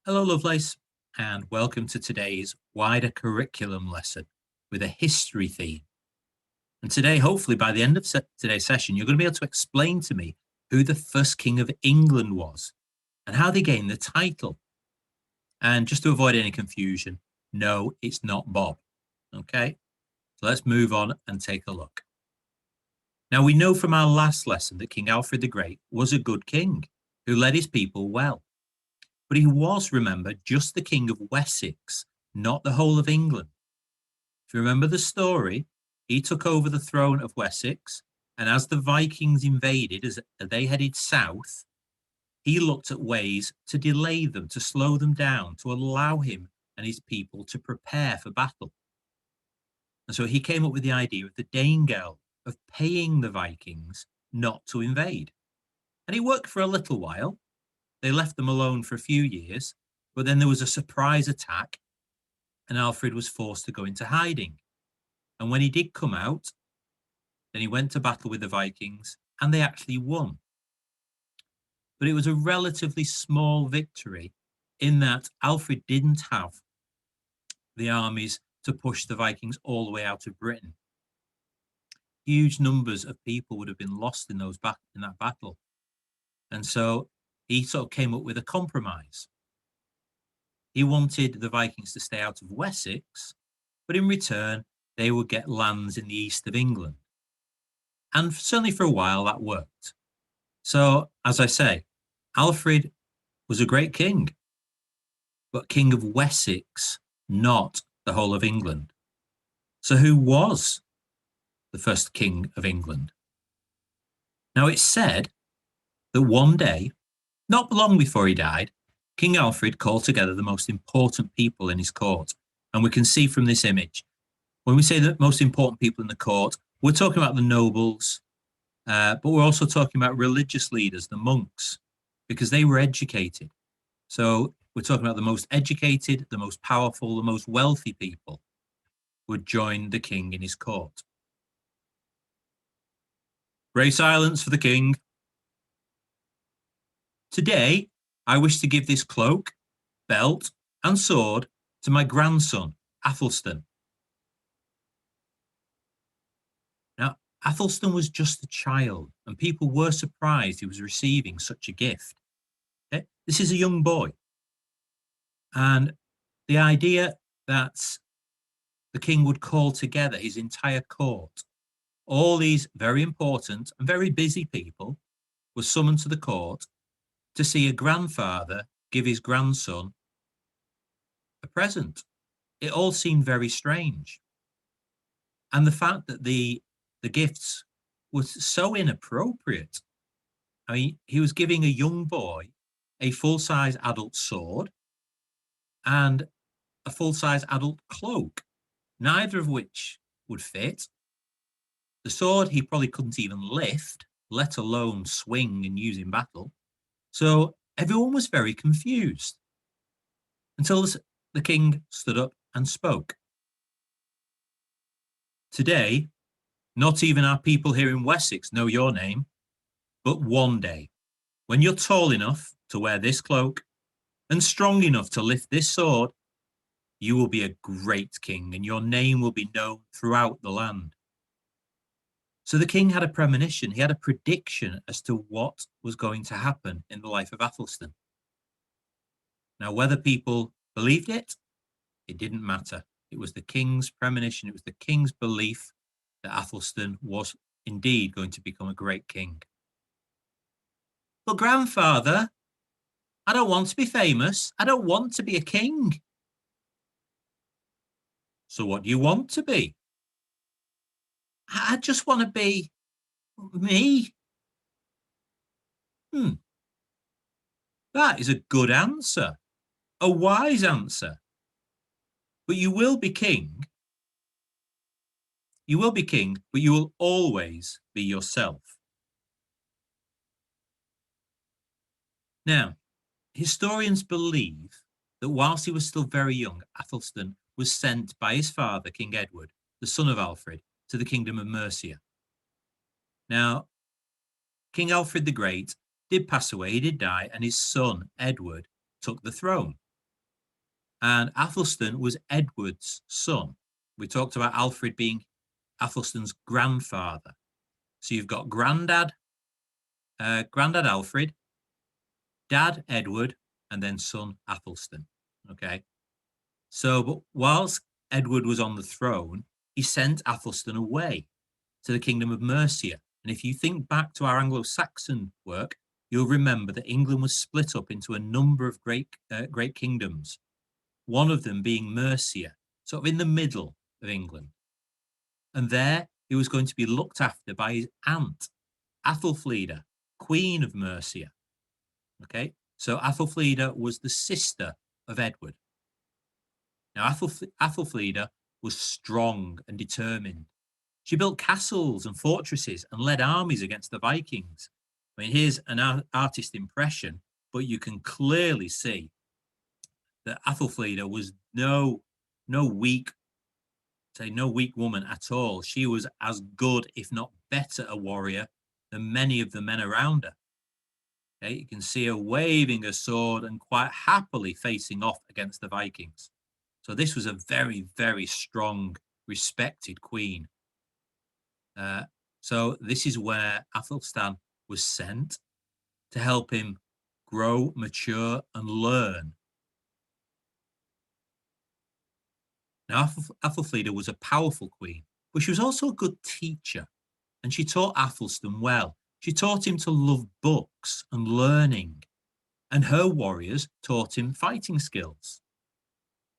Hello, Lovelace, and welcome to today's wider curriculum lesson with a history theme. And today, hopefully, by the end of today's session, you're going to be able to explain to me who the first King of England was and how they gained the title. And just to avoid any confusion, no, it's not Bob. Okay, so let's move on and take a look. Now, we know from our last lesson that King Alfred the Great was a good king who led his people well. But he was, remember, just the King of Wessex, not the whole of England. If you remember the story, he took over the throne of Wessex, and as the Vikings invaded, as they headed south, he looked at ways to delay them, to slow them down, to allow him and his people to prepare for battle. And so he came up with the idea of the Danegeld, of paying the Vikings not to invade. And it worked for a little while. They left them alone for a few years, but then there was a surprise attack and Alfred was forced to go into hiding. And when he did come out, then he went to battle with the Vikings and they actually won. But it was a relatively small victory in that Alfred didn't have the armies to push the Vikings all the way out of Britain. Huge numbers of people would have been lost in that battle. And so he sort of came up with a compromise. He wanted the Vikings to stay out of Wessex, but in return, they would get lands in the east of England. And certainly for a while, that worked. So, as I say, Alfred was a great king, but King of Wessex, not the whole of England. So who was the first King of England? Now, it's said that one day, not long before he died, King Alfred called together the most important people in his court. And we can see from this image, when we say the most important people in the court, we're talking about the nobles, but we're also talking about religious leaders, the monks, because they were educated. So we're talking about the most educated, the most powerful, the most wealthy people would join the king in his court. Grey silence for the king. Today, I wish to give this cloak, belt, and sword to my grandson, Athelstan. Now, Athelstan was just a child, and people were surprised he was receiving such a gift. Okay? This is a young boy. And the idea that the king would call together his entire court, all these very important and very busy people were summoned to the court to see a grandfather give his grandson a present. It all seemed very strange. And the fact that the gifts were so inappropriate. I mean, he was giving a young boy a full-size adult sword and a full-size adult cloak, neither of which would fit. The sword he probably couldn't even lift, let alone swing and use in battle. So everyone was very confused until the king stood up and spoke. Today, not even our people here in Wessex know your name, but one day, when you're tall enough to wear this cloak and strong enough to lift this sword, you will be a great king and your name will be known throughout the land. So the king had a premonition, he had a prediction as to what was going to happen in the life of Athelstan. Now, whether people believed it, it didn't matter. It was the king's premonition, it was the king's belief that Athelstan was indeed going to become a great king. But grandfather, I don't want to be famous. I don't want to be a king. So what do you want to be? I just want to be me. That is a good answer, a wise answer. But you will be king. You will be king, but you will always be yourself. Now, historians believe that whilst he was still very young, Athelstan was sent by his father, King Edward, the son of Alfred, to the kingdom of Mercia. Now, King Alfred the Great did pass away, he did die, and his son, Edward, took the throne. And Athelstan was Edward's son. We talked about Alfred being Athelstan's grandfather. So you've got granddad Alfred, dad Edward, and then son Athelstan. Okay. So, but whilst Edward was on the throne, he sent Athelstan away to the kingdom of Mercia. And if you think back to our Anglo-Saxon work, you'll remember that England was split up into a number of great kingdoms, one of them being Mercia, sort of in the middle of England. And there he was going to be looked after by his aunt, Athelfleda, Queen of Mercia. Okay, so Athelfleda was the sister of Edward. Now, Athelfleda was strong and determined. She built castles and fortresses and led armies against the Vikings. I mean, here's an artist impression, but you can clearly see that Athelfleda was no weak woman at all. She was as good, if not better, a warrior than many of the men around her. Okay, you can see her waving her sword and quite happily facing off against the Vikings. So this was a very, very strong, respected queen. So this is where Athelstan was sent to help him grow, mature, and learn. Now, Athelfleda was a powerful queen, but she was also a good teacher, and she taught Athelstan well. She taught him to love books and learning, and her warriors taught him fighting skills.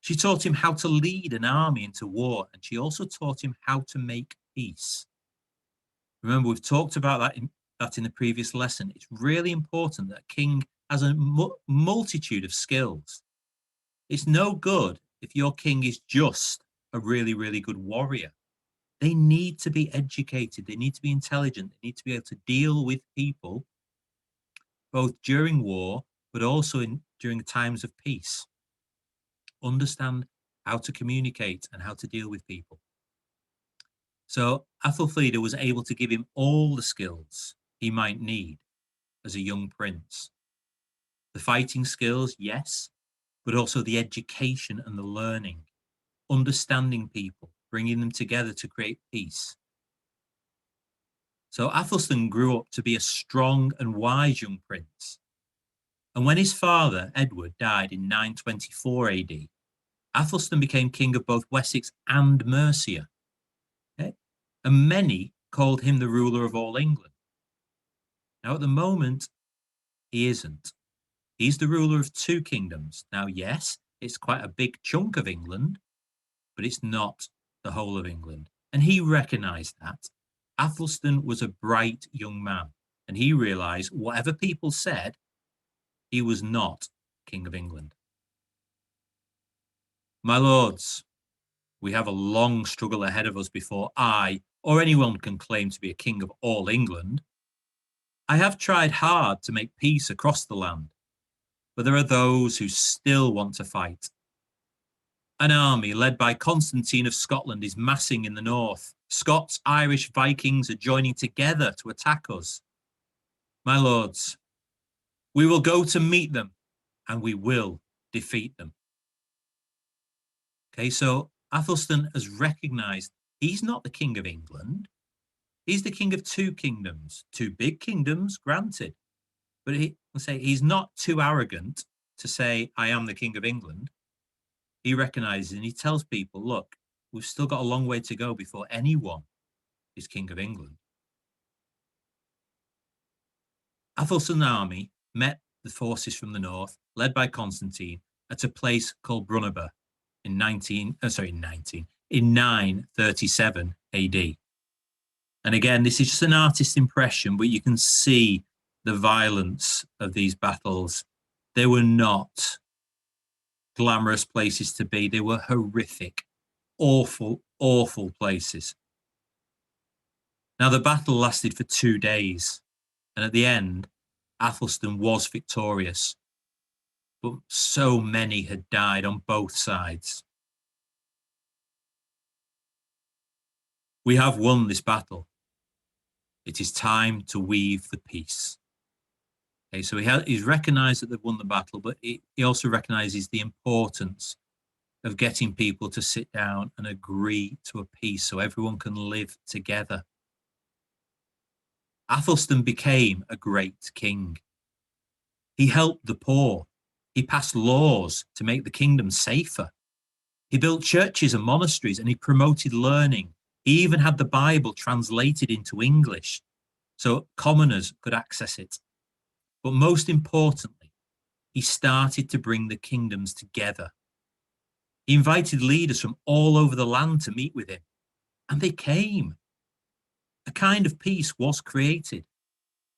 She taught him how to lead an army into war, and she also taught him how to make peace. Remember, we've talked about that in the previous lesson. It's really important that a king has a multitude of skills. It's no good if your king is just a really, really good warrior. They need to be educated. They need to be intelligent. They need to be able to deal with people, both during war, but also during times of peace. Understand how to communicate and how to deal with people. So Athelfleda was able to give him all the skills he might need as a young prince. The fighting skills, yes, but also the education and the learning, understanding people, bringing them together to create peace. So Athelstan grew up to be a strong and wise young prince. And when his father, Edward, died in 924 AD, Athelstan became king of both Wessex and Mercia. Okay? And many called him the ruler of all England. Now, at the moment, he isn't. He's the ruler of two kingdoms. Now, yes, it's quite a big chunk of England, but it's not the whole of England. And he recognized that. Athelstan was a bright young man, and he realized whatever people said, he was not king of England. My lords, we have a long struggle ahead of us before I or anyone can claim to be a king of all England. I have tried hard to make peace across the land, but there are those who still want to fight. An army led by Constantine of Scotland is massing in the north. Scots, Irish, Vikings are joining together to attack us. My lords, we will go to meet them and we will defeat them. Okay, so Athelstan has recognized he's not the king of England. He's the king of two kingdoms, two big kingdoms, granted. But he's not too arrogant to say, I am the king of England. He recognizes and he tells people, look, we've still got a long way to go before anyone is king of England. Athelstan's army met the forces from the north, led by Constantine, at a place called Brunaba in 937 AD. And again, this is just an artist's impression, but you can see the violence of these battles. They were not glamorous places to be. They were horrific, awful, awful places. Now, the battle lasted for 2 days, and at the end, Athelstan was victorious, but so many had died on both sides. We have won this battle. It is time to weave the peace. Okay, so he's recognized that they've won the battle, but he also recognizes the importance of getting people to sit down and agree to a peace so everyone can live together. Athelstan became a great king. He helped the poor. He passed laws to make the kingdom safer. He built churches and monasteries, and he promoted learning. He even had the Bible translated into English so commoners could access it. But most importantly, he started to bring the kingdoms together. He invited leaders from all over the land to meet with him, and they came. A kind of peace was created,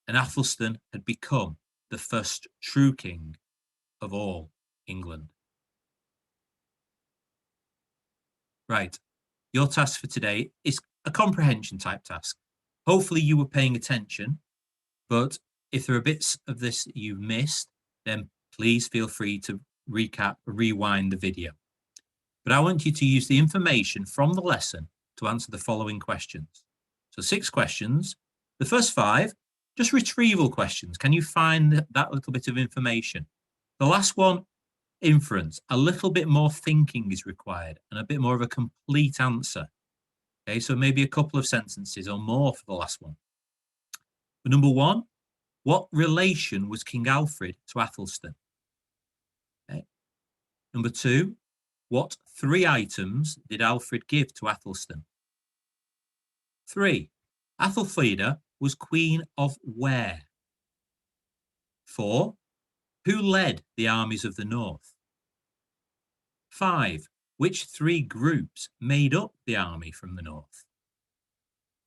and Athelstan had become the first true king of all England. Right, your task for today is a comprehension type task. Hopefully you were paying attention, but if there are bits of this that you've missed, then please feel free to rewind the video. But I want you to use the information from the lesson to answer the following questions. So 6 questions. The first 5, just retrieval questions. Can you find that little bit of information? The last one, inference. A little bit more thinking is required and a bit more of a complete answer. Okay, so maybe a couple of sentences or more for the last one. For number 1, what relation was King Alfred to Athelstan? Okay. Number 2, what 3 items did Alfred give to Athelstan? 3, Athelfreda was queen of where? 4, who led the armies of the north? 5, which 3 groups made up the army from the north?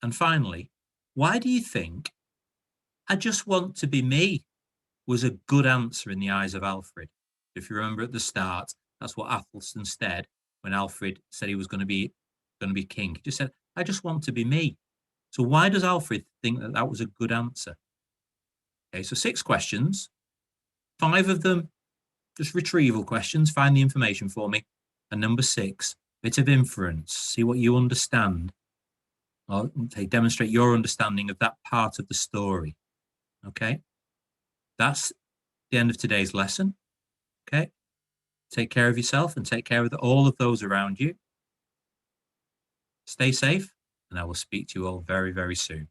And finally, why do you think "I just want to be me" was a good answer in the eyes of Alfred? If you remember at the start, that's what Athelstan said when Alfred said he was going to be king. He just said, "I just want to be me." So why does Alfred think that that was a good answer? Okay, so 6 questions, 5 of them just retrieval questions. Find the information for me. And number 6, bit of inference. See what you understand. Or demonstrate your understanding of that part of the story. Okay, that's the end of today's lesson. Okay, take care of yourself and take care of all of those around you. Stay safe, and I will speak to you all very, very soon.